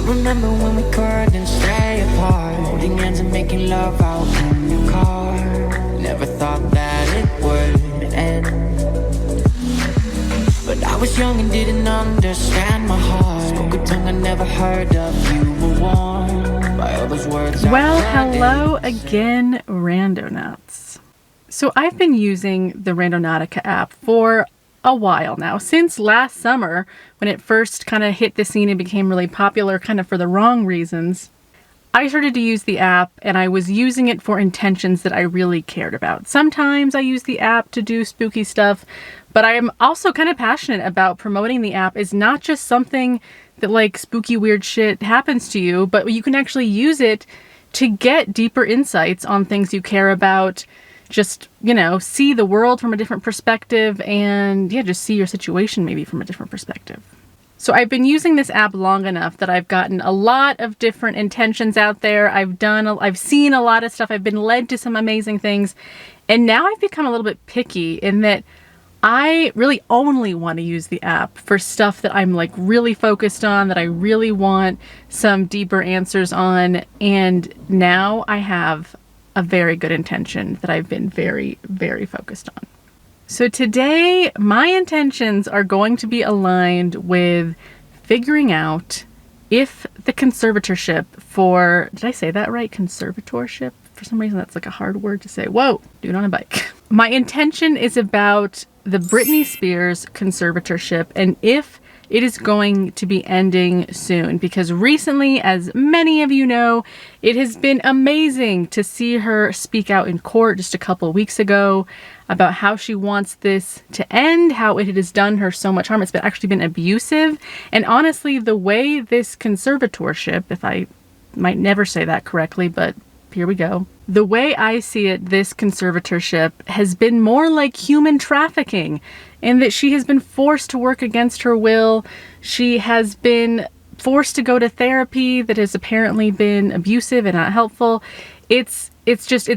remember when we couldn't stay apart, holding hands and making love out in your car. Never thought that it would end, but I was young and didn't understand my heart. Spoke a tongue I never heard of. You were warm by all those words. Well, hello again, Randonauts. So I've been using the Randonautica app for a while now, since last summer when it first kind of hit the scene and became really popular kind of for the wrong reasons. I started to use the app and I was using it for intentions that I really cared about. Sometimes I use the app to do spooky stuff, but I am also kind of passionate about promoting the app as not just something that like spooky weird shit happens to you, but you can actually use it to get deeper insights on things you care about. Just, you know, see the world from a different perspective and yeah, just see your situation maybe from a different perspective. So I've been using this app long enough that I've gotten a lot of different intentions out there. I've seen a lot of stuff. I've been led to some amazing things. And now I've become a little bit picky in that I really only want to use the app for stuff that I'm like really focused on, that I really want some deeper answers on. And now I have a very good intention that I've been very, very focused on. So today, my intentions are going to be aligned with figuring out if the conservatorship for, did I say that right? Conservatorship? For some reason, that's like a hard word to say. Whoa, dude on a bike. My intention is about the Britney Spears conservatorship and if it is going to be ending soon, because recently, as many of you know, it has been amazing to see her speak out in court just a couple of weeks ago about how she wants this to end, how it has done her so much harm. It's actually been abusive. And honestly, the way this conservatorship, if I might never say that correctly, but here we go. The way I see it, this conservatorship has been more like human trafficking in that she has been forced to work against her will. She has been forced to go to therapy that has apparently been abusive and not helpful. It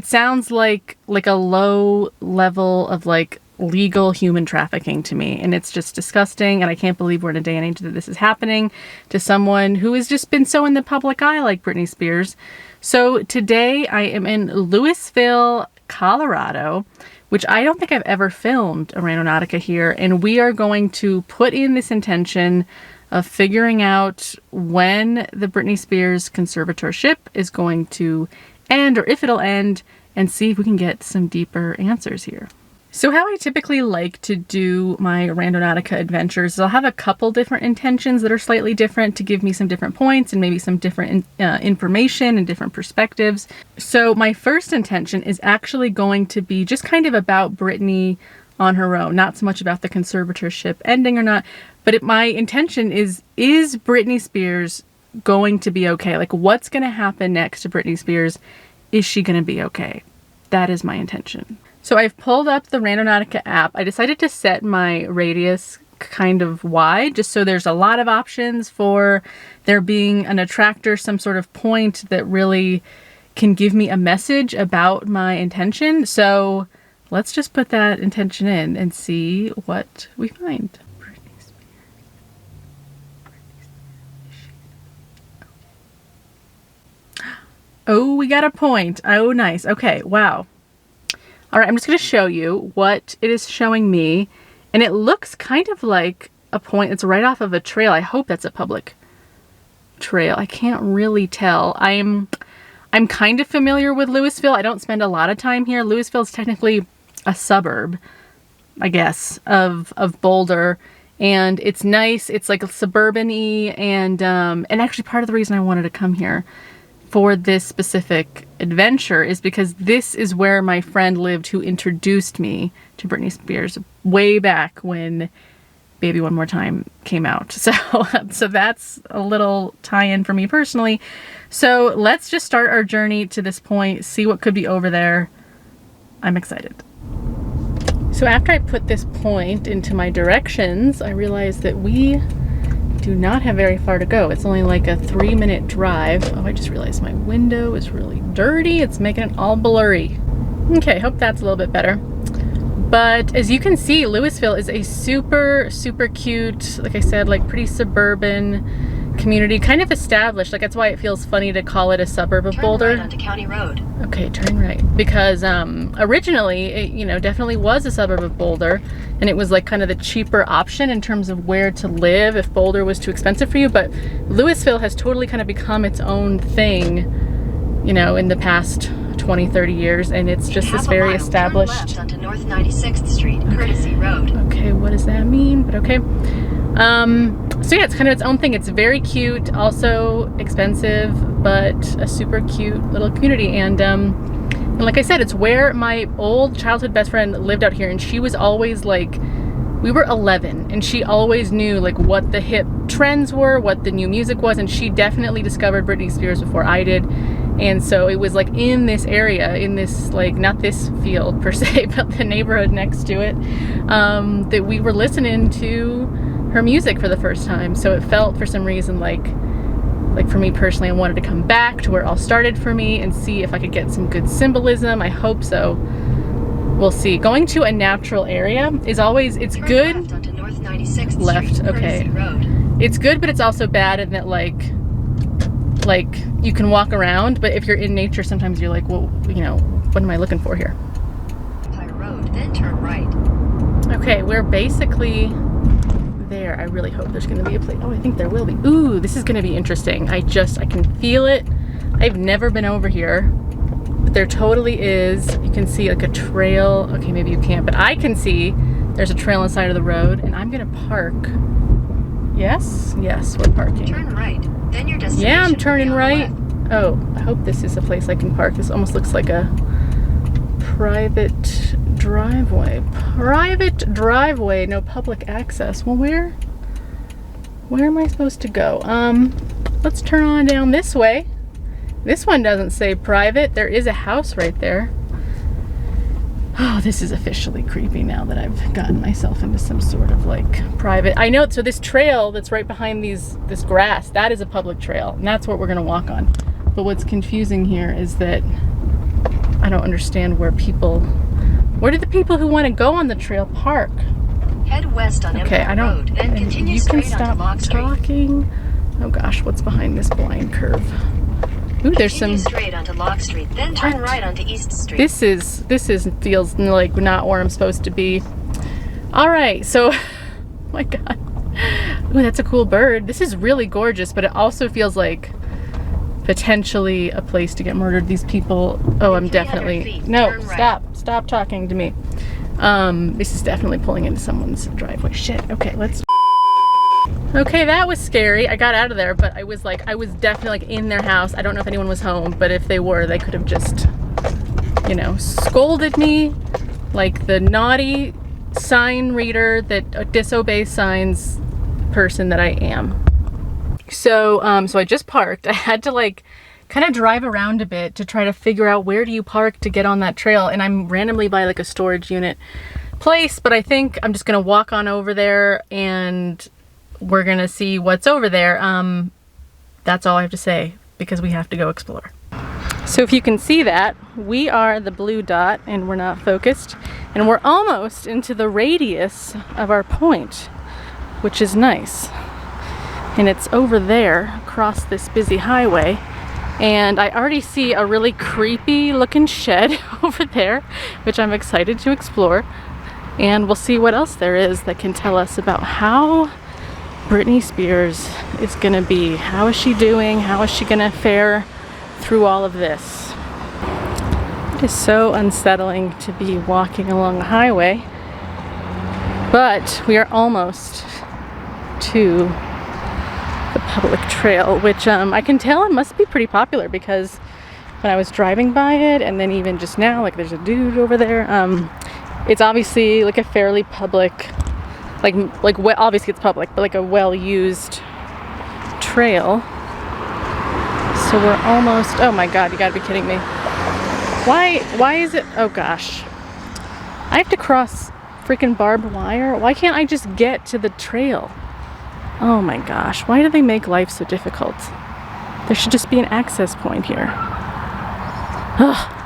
sounds like a low level of like legal human trafficking to me. And it's just disgusting. And I can't believe we're in a day and age that this is happening to someone who has just been so in the public eye like Britney Spears. So today I am in Louisville, Colorado, which I don't think I've ever filmed a Randonautica here. And we are going to put in this intention of figuring out when the Britney Spears conservatorship is going to end or if it'll end and see if we can get some deeper answers here. So how I typically like to do my Randonautica adventures is I'll have a couple different intentions that are slightly different to give me some different points and maybe some different information and different perspectives. So my first intention is actually going to be just kind of about Britney on her own, not so much about the conservatorship ending or not, but my intention is Britney Spears going to be okay? Like what's going to happen next to Britney Spears? Is she going to be okay? That is my intention. So I've pulled up the Randonautica app. I decided to set my radius kind of wide, just so there's a lot of options for there being an attractor, some sort of point that really can give me a message about my intention. So let's just put that intention in and see what we find. Britney Spears. Oh, we got a point. Oh, nice. Okay, wow. All right, I'm just going to show you what it is showing me. And it looks kind of like a point. It's right off of a trail. I hope that's a public trail. I can't really tell. I'm kind of familiar with Louisville. I don't spend a lot of time here. Louisville is technically a suburb, I guess, of Boulder. And it's nice. It's like a suburban-y. And actually part of the reason I wanted to come here for this specific adventure is because this is where my friend lived who introduced me to Britney Spears way back when Baby One More Time came out. So that's a little tie-in for me personally. So let's just start our journey to this point, see what could be over there. I'm excited. So after I put this point into my directions, I realized that we do not have very far to go. It's only like a 3-minute drive. Oh, I just realized my window is really dirty. It's making it all blurry. Okay, hope that's a little bit better. But as you can see, Louisville is a super, super cute, like I said, like pretty suburban community, kind of established. Like, that's why it feels funny to call it a suburb of Boulder. Turn right onto County Road. Okay, turn right. Because originally, it, you know, definitely was a suburb of Boulder, and it was like kind of the cheaper option in terms of where to live if Boulder was too expensive for you. But Louisville has totally kind of become its own thing, you know, in the past 20, 30 years, and it's just this very established. Turn left onto North 96th Street, Courtesy Road. Okay, what does that mean? But okay. So yeah, it's kind of its own thing. It's very cute, also expensive, but a super cute little community. And like I said, it's where my old childhood best friend lived out here, and she was always like, we were 11, and she always knew like what the hip trends were, what the new music was, and she definitely discovered Britney Spears before I did. And so it was like in this area, in this, like, not this field per se, but the neighborhood next to it, that we were listening to her music for the first time. So it felt for some reason like for me personally, I wanted to come back to where it all started for me and see if I could get some good symbolism. I hope so. We'll see. Going to a natural area is always, it's Turn good. left onto North 96th Left, Street, okay. Courtesy Road. It's good, but it's also bad in that like you can walk around, but if you're in nature, sometimes you're like, well, you know, what am I looking for here? Empire Road, then turn right. Okay, we're basically there. I really hope there's gonna be a place. Oh, I think there will be. Ooh, this is gonna be interesting. I can feel it. I've never been over here, but there totally is. You can see like a trail. Okay, maybe you can't, but I can see there's a trail on the side of the road, and I'm gonna park. Yes, we're parking. Turn right, then your destination. Yeah, I'm will be turning on the right. left. Oh, I hope this is a place I can park. This almost looks like a private driveway. Private driveway, no public access. Well, where am I supposed to go? Let's turn on down this way. This one doesn't say private. There is a house right there. Oh, this is officially creepy now that I've gotten myself into some sort of like private. I know, so this trail that's right behind this grass, that is a public trail, and that's what we're gonna walk on. But what's confusing here is that I don't understand where do the people who want to go on the trail park? Head west on Okay, Empire I don't, Road, then continue you can straight stop onto Log Street. talking. Oh gosh, what's behind this blind curve? Ooh, there's Continue some, straight onto Log Street, then turn right onto East Street. this feels like not where I'm supposed to be. All right, so, oh my God. Ooh, that's a cool bird. This is really gorgeous, but it also feels like potentially a place to get murdered. These people, oh, I'm 300 definitely, feet, no, turn right. stop talking to me. This is definitely pulling into someone's driveway. Shit, okay, let's. Okay, that was scary. I got out of there, but I was definitely like in their house. I don't know if anyone was home, but if they were, they could have just, you know, scolded me like the naughty sign reader that disobeys signs person that I am. So I just parked. I had to like kind of drive around a bit to try to figure out where do you park to get on that trail, and I'm randomly by like a storage unit place, but I think I'm just gonna walk on over there and we're gonna see what's over there. That's all I have to say because we have to go explore. So if you can see that, we are the blue dot and we're not focused, and we're almost into the radius of our point, which is nice. And it's over there across this busy highway, and I already see a really creepy looking shed over there, which I'm excited to explore, and we'll see what else there is that can tell us about how Britney Spears is gonna be. How is she doing? How is she gonna fare through all of this? It is so unsettling to be walking along the highway, but we are almost to the public trail, which I can tell it must be pretty popular because when I was driving by it, and then even just now, like there's a dude over there, it's obviously like a fairly public, well, obviously it's public, but like a well-used trail. So we're almost, oh my God, you gotta be kidding me. Why is it, oh gosh. I have to cross freaking barbed wire. Why can't I just get to the trail? Oh my gosh, why do they make life so difficult? There should just be an access point here. Ugh.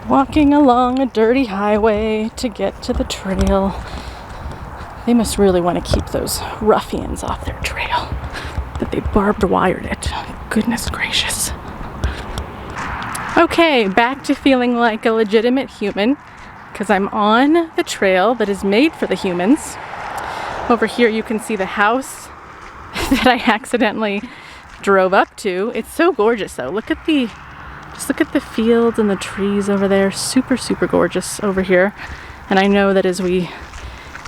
Walking along a dirty highway to get to the trail. They must really want to keep those ruffians off their trail, that they barbed wired it. Goodness gracious. Okay, back to feeling like a legitimate human, because I'm on the trail that is made for the humans. Over here you can see the house that I accidentally drove up to. It's so gorgeous though. Just look at the fields and the trees over there. Super, super gorgeous over here. And I know that as we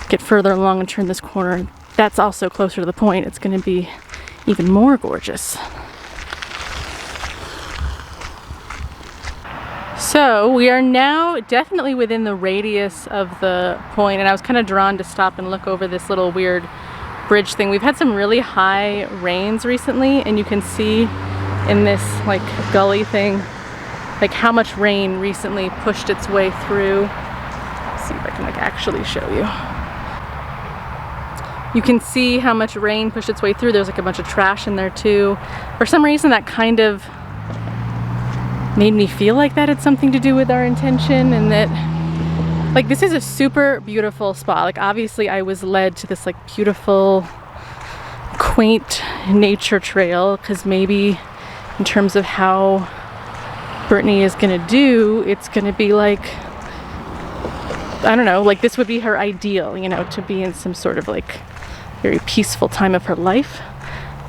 get further along and turn this corner, that's also closer to the point. It's going to be even more gorgeous. So we are now definitely within the radius of the point, and I was kind of drawn to stop and look over this little weird bridge thing. We've had some really high rains recently, and you can see in this like gully thing like how much rain recently pushed its way through. Let's see if I can like actually show you. You can see how much rain pushed its way through. There's like a bunch of trash in there too. For some reason that kind of made me feel like that had something to do with our intention, and that like this is a super beautiful spot. Like obviously I was led to this like beautiful quaint nature trail because maybe in terms of how Britney is gonna do, it's gonna be like, I don't know, like this would be her ideal, you know, to be in some sort of like very peaceful time of her life.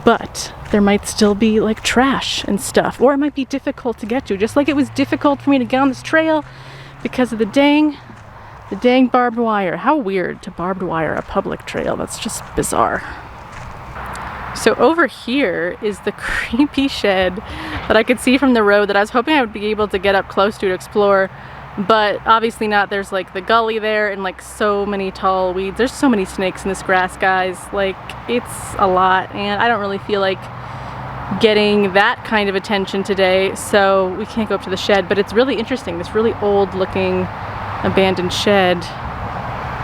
But there might still be like trash and stuff, or it might be difficult to get to, just like it was difficult for me to get on this trail because of the dang barbed wire. How weird to barbed wire a public trail. That's just bizarre. So over here is the creepy shed that I could see from the road that I was hoping I would be able to get up close to explore, but obviously not. There's like the gully there and like so many tall weeds. There's so many snakes in this grass, guys. Like it's a lot, and I don't really feel like getting that kind of attention today, so we can't go up to the shed. But it's really interesting, this really old looking abandoned shed.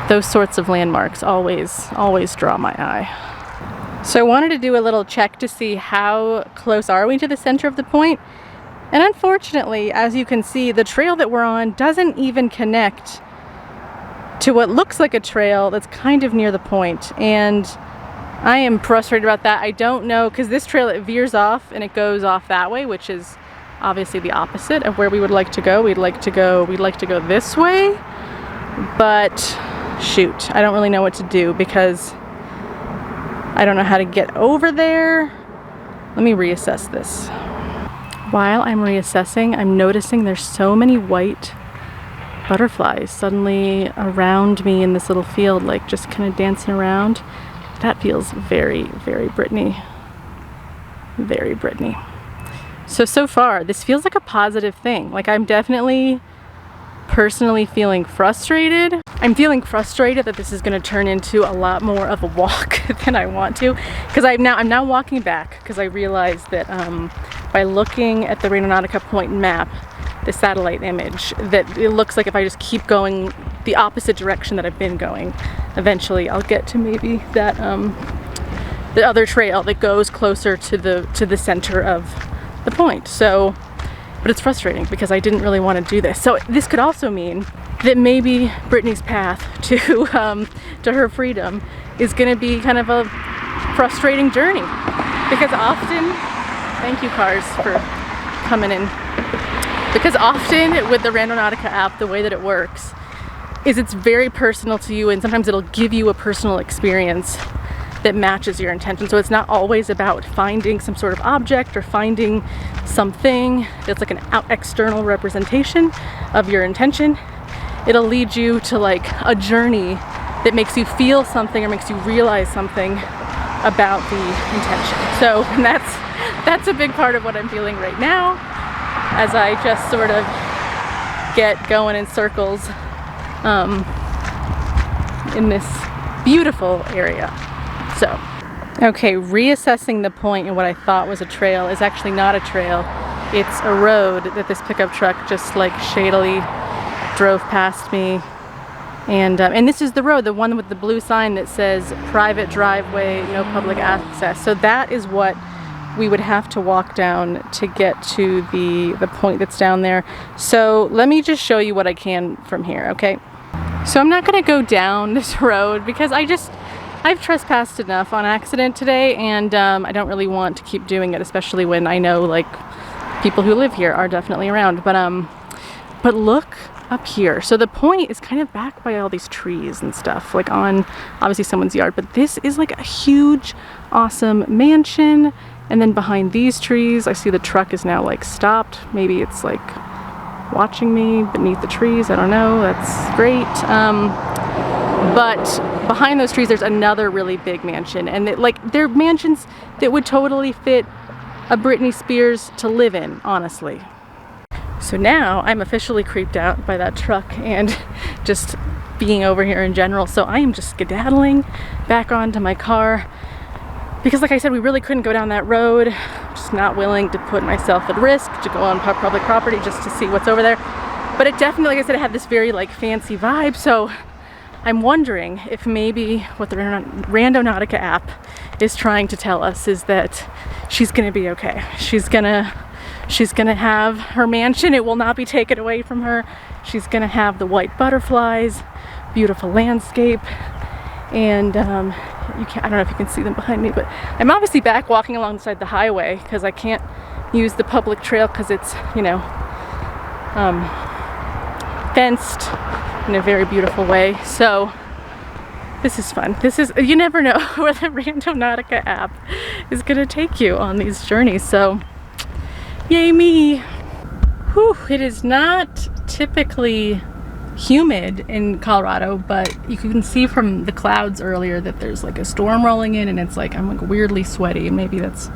Those sorts of landmarks always draw my eye. So I wanted to do a little check to see how close are we to the center of the point. And unfortunately, as you can see, the trail that we're on doesn't even connect to what looks like a trail that's kind of near the point. And I am frustrated about that. I don't know, because this trail, it veers off and it goes off that way, which is obviously the opposite of where we would like to go. We'd like to go this way, but shoot, I don't really know what to do because I don't know how to get over there. Let me reassess this. While I'm reassessing, I'm noticing there's so many white butterflies suddenly around me in this little field, like just kind of dancing around. That feels very, very Britney. Very Britney. So far, this feels like a positive thing. Like I'm definitely personally feeling frustrated. I'm feeling frustrated that this is going to turn into a lot more of a walk than I want to, because I'm now walking back because I realized that by looking at the Randonautica point map, the satellite image, that it looks like if I just keep going the opposite direction that I've been going, eventually I'll get to maybe that the other trail that goes closer to the center of the point. So, but it's frustrating because I didn't really want to do this. So this could also mean that maybe Britney's path to her freedom is going to be kind of a frustrating journey, because often, thank you cars for coming in, because often with the Randonautica app, the way that it works is it's very personal to you, and sometimes it'll give you a personal experience that matches your intention. So it's not always about finding some sort of object or finding something that's like an external representation of your intention. It'll lead you to like a journey that makes you feel something or makes you realize something about the intention. So that's a big part of what I'm feeling right now as I just sort of get going in circles in this beautiful area. So, okay, reassessing the point and what I thought was a trail is actually not a trail. It's a road that this pickup truck just like shadily drove past me. And this is the road, the one with the blue sign that says private driveway, no public access. So that is what we would have to walk down to get to the point that's down there. So let me just show you what I can from here, okay? So I'm not gonna go down this road because I've trespassed enough on accident today, and I don't really want to keep doing it, especially when I know like people who live here are definitely around. But look up here. So the point is kind of back by all these trees and stuff, like on obviously someone's yard, but this is like a huge, awesome mansion. And then behind these trees, I see the truck is now like stopped. Maybe it's like watching me beneath the trees. I don't know. That's great. But behind those trees, there's another really big mansion. And they're mansions that would totally fit a Britney Spears to live in, honestly. So now I'm officially creeped out by that truck and just being over here in general. So I am just skedaddling back onto my car. Because like I said, we really couldn't go down that road. I'm just not willing to put myself at risk to go on public property just to see what's over there. But it definitely, like I said, it had this very like fancy vibe. So I'm wondering if maybe what the Randonautica app is trying to tell us is that she's gonna be okay. She's gonna have her mansion. It will not be taken away from her. She's gonna have the white butterflies, beautiful landscape, and I don't know if you can see them behind me, but I'm obviously back walking alongside the highway because I can't use the public trail because it's, you know, fenced in a very beautiful way. So this is fun. You never know where the Randonautica app is gonna take you on these journeys. So yay me. Whew, it is not typically humid in Colorado, but you can see from the clouds earlier that there's like a storm rolling in, and it's like I'm like weirdly sweaty. Maybe that's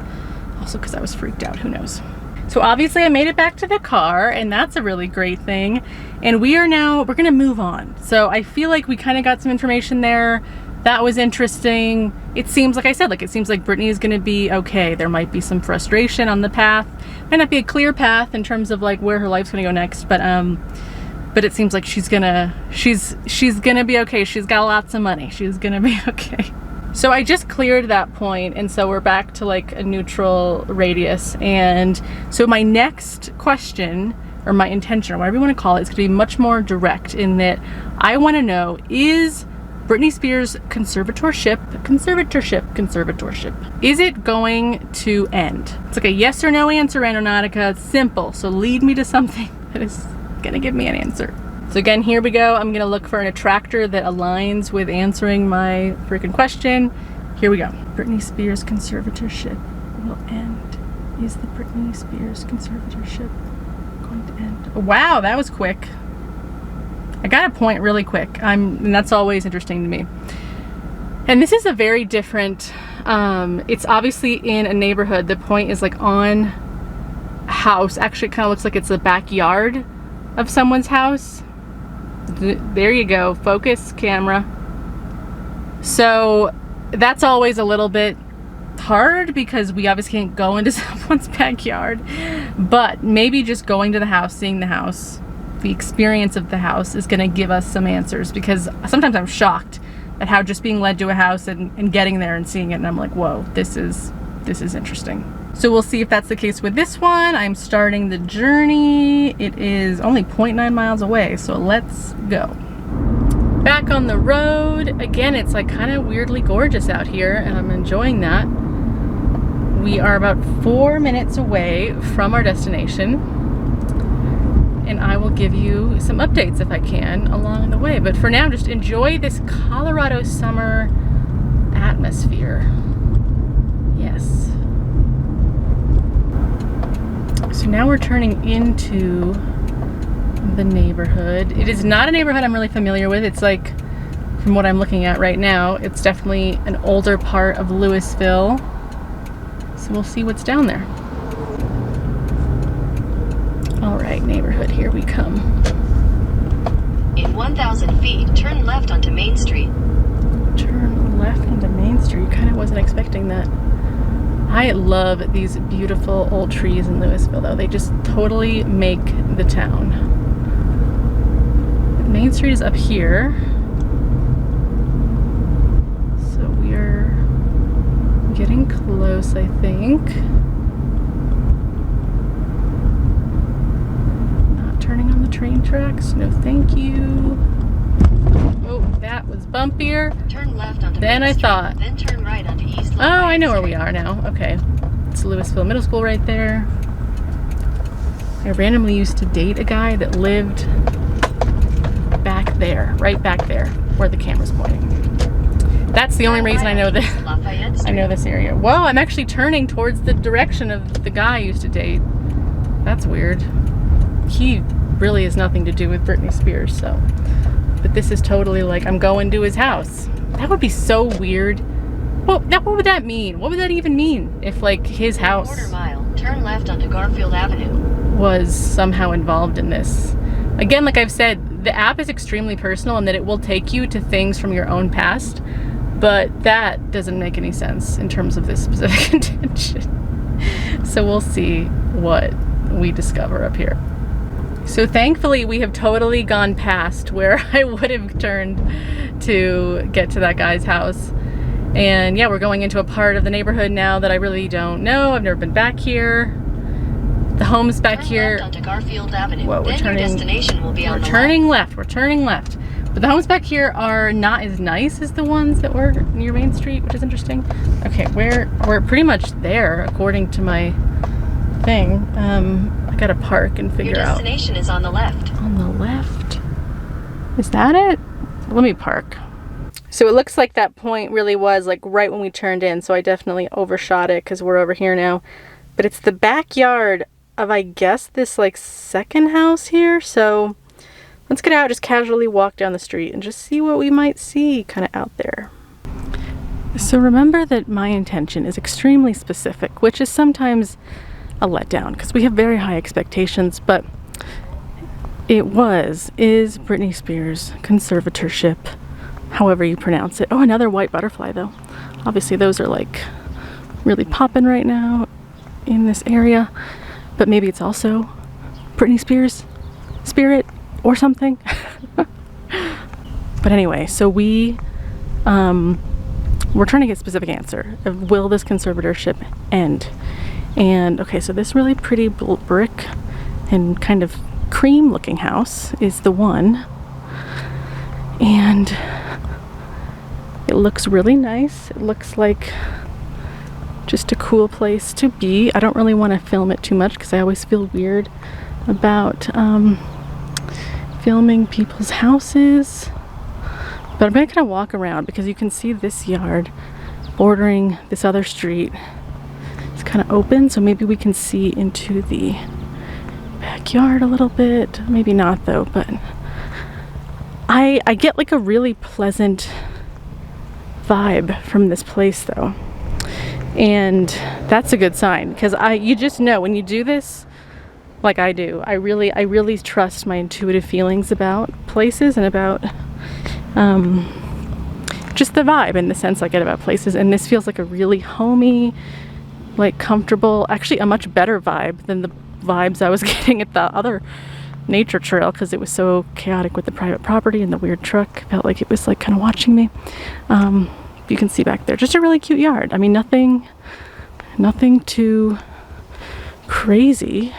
also because I was freaked out, who knows. So obviously I made it back to the car, and that's a really great thing. And we're gonna move on. So I feel like we kind of got some information there. That was interesting. It seems, like I said, it seems like Britney is gonna be okay. There might be some frustration on the path. Might not be a clear path in terms of like where her life's gonna go next, but it seems like she's gonna be okay. She's got lots of money. She's gonna be okay. So I just cleared that point, and so we're back to like a neutral radius. And so my next question, or my intention, or whatever you want to call it, is gonna be much more direct in that I want to know, is Britney Spears conservatorship, is it going to end? It's like a yes or no answer, Randonautica. It's simple. So lead me to something that is gonna give me an answer. So again, here we go. I'm gonna look for an attractor that aligns with answering my freaking question. Here we go. Britney Spears conservatorship will end. Is the Britney Spears conservatorship going to end? Oh, wow, that was quick. I got a point really quick. And that's always interesting to me. And this is a very different, it's obviously in a neighborhood. The point is like on a house. Actually, it kind of looks like it's the backyard of someone's house. There you go, focus camera. So that's always a little bit hard because we obviously can't go into someone's backyard, but maybe just going to the house, seeing the house, the experience of the house is gonna give us some answers, because sometimes I'm shocked at how just being led to a house and getting there and seeing it, and I'm like, whoa, this is interesting. So we'll see if that's the case with this one. I'm starting the journey. It is only 0.9 miles away, so let's go. Back on the road. Again, it's like kind of weirdly gorgeous out here, and I'm enjoying that. We are about 4 minutes away from our destination, and I will give you some updates if I can along the way. But for now, just enjoy this Colorado summer atmosphere. Yes. So now we're turning into the neighborhood. It is not a neighborhood I'm really familiar with. It's like, from what I'm looking at right now, it's definitely an older part of Louisville. So we'll see what's down there. All right, neighborhood, here we come. In 1,000 feet, turn left onto Main Street. Turn left onto Main Street. Kind of wasn't expecting that. I love these beautiful old trees in Louisville, though. They just totally make the town. Main Street is up here. So we are getting close, I think. Not turning on the train tracks. No, thank you. Oh, that was bumpier Turn left onto than Main I Street, thought. Then turn right onto East Oh, I know where we Street. are now. Okay. It's Louisville Middle School right there. I randomly used to date a guy that lived back there, right back there, where the camera's pointing. That's the only reason I know this. Lafayette I Street. know this area. Whoa, I'm actually turning towards the direction of the guy I used to date. That's weird. He really has nothing to do with Britney Spears, so. But this is totally like I'm going to his house. That would be so weird. Well, what would that mean? What would that even mean if like his house Quarter mile. Turn left onto Garfield Avenue. was somehow involved in this? Again, like I've said, the app is extremely personal in that it will take you to things from your own past, but that doesn't make any sense in terms of this specific intention. So we'll see what we discover up here. So thankfully we have totally gone past where I would have turned to get to that guy's house. And yeah, we're going into a part of the neighborhood now that I really don't know. I've never been back here. The homes back Turn here. left onto Garfield Avenue. Whoa, Then your destination will be on the turning left. We're turning left. But the homes back here are not as nice as the ones that were near Main Street, which is interesting. Okay, we're pretty much there according to my thing. I gotta park and figure Your out. destination is on the left. On the left? Is that it? Let me park. So it looks like that point really was like right when we turned in, so I definitely overshot it because we're over here now. But it's the backyard of, I guess, this like second house here. So let's get out, just casually walk down the street and just see what we might see kind of out there. So remember that my intention is extremely specific, which is sometimes a letdown because we have very high expectations, but is Britney Spears Conservatorship, however you pronounce it. Oh, another white butterfly though. Obviously those are like really popping right now in this area, but maybe it's also Britney Spears spirit or something. But anyway, so we're trying to get a specific answer of will this conservatorship end? And okay, so this really pretty brick and kind of cream looking house is the one, and it looks really nice. It looks like just a cool place to be. I don't really want to film it too much because I always feel weird about filming people's houses, but I'm gonna kind of walk around because you can see this yard bordering this other street. It's kind of open, so maybe we can see into the backyard a little bit. Maybe not though, but I get like a really pleasant vibe from this place though, and that's a good sign because you just know when you do this like I do. I really trust my intuitive feelings about places and about just the vibe and the sense I get about places, and this feels like a really homey, like comfortable, actually a much better vibe than the vibes I was getting at the other nature trail because it was so chaotic with the private property and the weird truck. Felt like it was like kind of watching me. You can see back there just a really cute yard. I mean, nothing too crazy,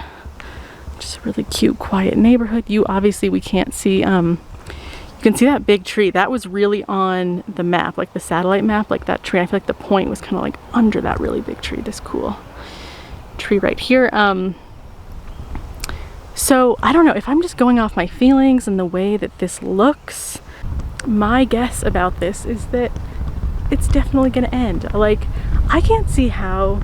just a really cute quiet neighborhood. We can't see you can see that big tree that was really on the map, like the satellite map, like that tree. I feel like the point was kind of like under that really big tree, this cool tree right here. So I don't know if I'm just going off my feelings and the way that this looks. My guess about this is that it's definitely gonna end. Like, I can't see how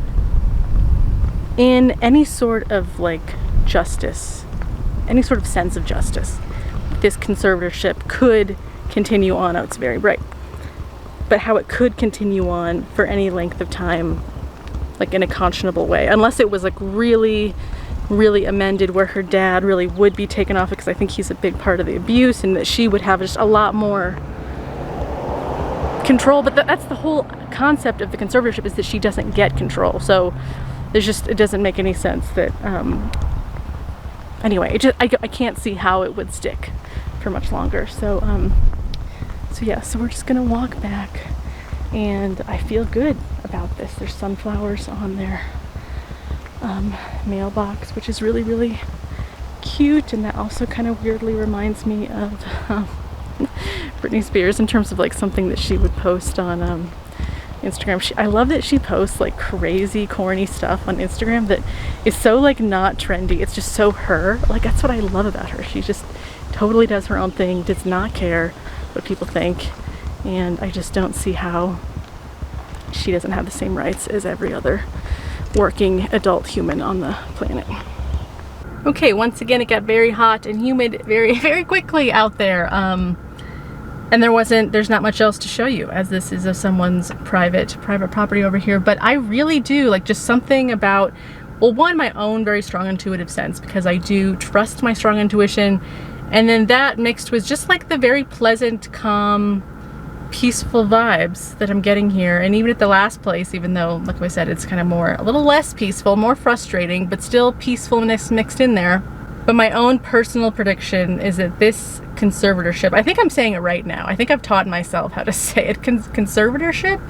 in any sort of like justice, any sort of sense of justice, this conservatorship could continue on. Oh, it's very bright. But how it could continue on for any length of time, like in a conscionable way, unless it was like really amended where her dad really would be taken off, because I think he's a big part of the abuse, and that she would have just a lot more control. But that's the whole concept of the conservatorship, is that she doesn't get control. So it doesn't make any sense that anyway, I can't see how it would stick for much longer. So so we're just gonna walk back, and I feel good about this. There's sunflowers on their mailbox, which is really cute, and that also kind of weirdly reminds me of Britney Spears in terms of like something that she would post on Instagram. I love that she posts like crazy corny stuff on Instagram that is so like not trendy. It's just so her. Like that's what I love about her. She just totally does her own thing, does not care what people think, and I just don't see how she doesn't have the same rights as every other working adult human on the planet. Okay, once again it got very hot and humid very, very quickly out there. And there's not much else to show you, as this is someone's private property over here. But I really do like just something about, well, one, my own very strong intuitive sense, because I do trust my strong intuition, and then that mixed with just like the very pleasant, calm, peaceful vibes that I'm getting here. And even at the last place, even though, like I said, it's kind of more, a little less peaceful, more frustrating, but still peacefulness mixed in there. But my own personal prediction is that this conservatorship, I think I'm saying it right now. I think I've taught myself how to say it. Conservatorship?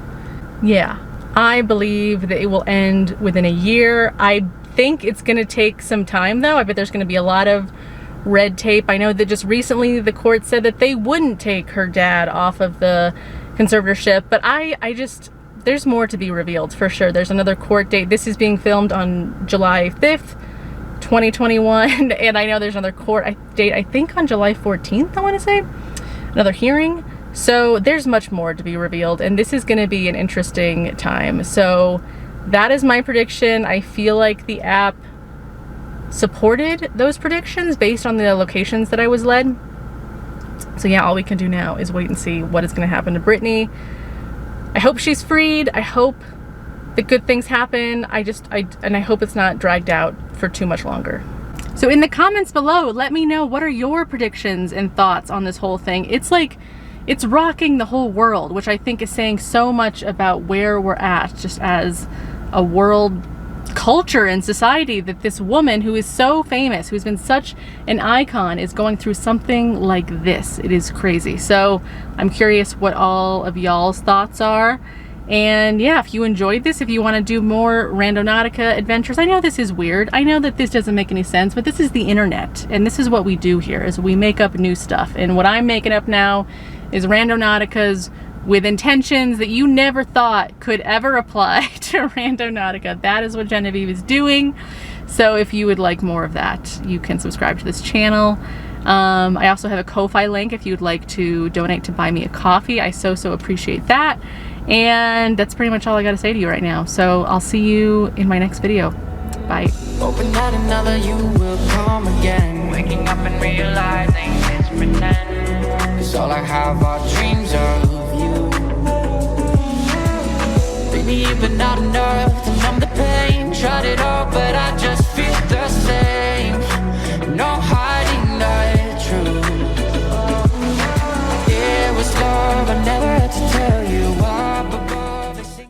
Yeah. I believe that it will end within a year. I think it's going to take some time though. I bet there's going to be a lot of red tape. I know that just recently the court said that they wouldn't take her dad off of the conservatorship, but I just, there's more to be revealed for sure. There's another court date. This is being filmed on July 5th. 2021, and I know there's another court date, I think on July 14th, I want to say, another hearing. So there's much more to be revealed, and this is going to be an interesting time. So that is my prediction. I feel like the app supported those predictions based on the locations that I was led. So yeah, all we can do now is wait and see what is going to happen to Britney. I hope she's freed. I hope that good things happen. And I hope it's not dragged out for too much longer. So in the comments below, let me know, what are your predictions and thoughts on this whole thing? It's like, it's rocking the whole world, which I think is saying so much about where we're at just as a world culture and society, that this woman who is so famous, who's been such an icon, is going through something like this. It is crazy. So I'm curious what all of y'all's thoughts are. And yeah, if you enjoyed this, if you want to do more Randonautica adventures, I know this is weird. I know that this doesn't make any sense, but this is the internet, and this is what we do here, is we make up new stuff. And what I'm making up now is Randonauticas with intentions that you never thought could ever apply to Randonautica. That is what Genevieve is doing. So if you would like more of that, you can subscribe to this channel. I also have a Ko-Fi link if you'd like to donate to buy me a coffee. I so appreciate that. And that's pretty much all I got to say to you right now. So I'll see you in my next video. Bye. Hoping that another you will come again. Waking up and realizing it's pretend. It's all I have are dreams of you. Baby, you've been not enough to numb the pain. Tried it all, but I